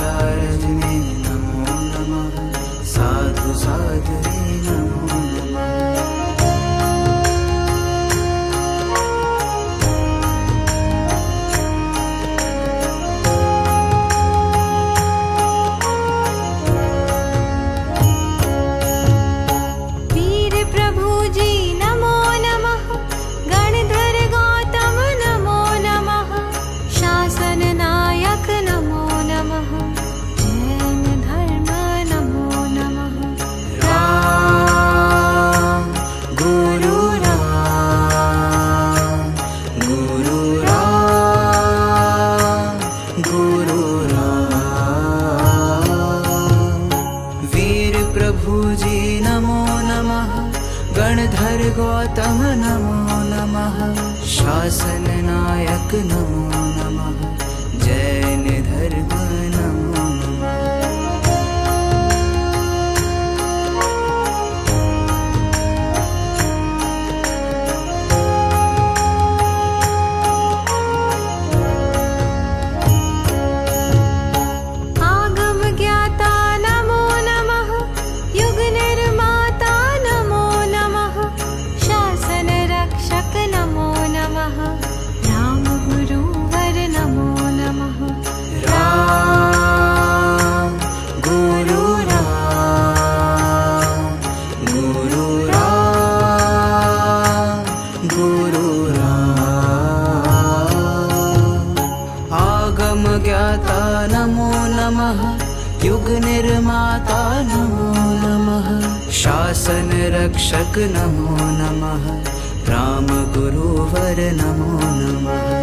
आचार्यजने नमो नमः साधु साधवे नमो नमः। वीर प्रभु जी नमो नमः गणधर गौतम नमो नमः शासन नायक नमो नमः जैन धर्म नमो नमः। राम गुरु राम गुरु राम गुरु राम। वीर प्रभु जी नमो नमः गणधर गौतम नमो नमः शासन नायक नमो नमः जैन धर्म नमो नमः। आगम ज्ञाता नमो नमः युग निर्माता नमो नमः शासन रक्षक नमो नमः राम गुरुवर नमो नमः। राम गुरु राम गुरु राम गुरु राम। आगम ज्ञाता नमो नमः युग निर्माता नमो नमः शासन रक्षक नमो नमः राम गुरुवर नमो नमः।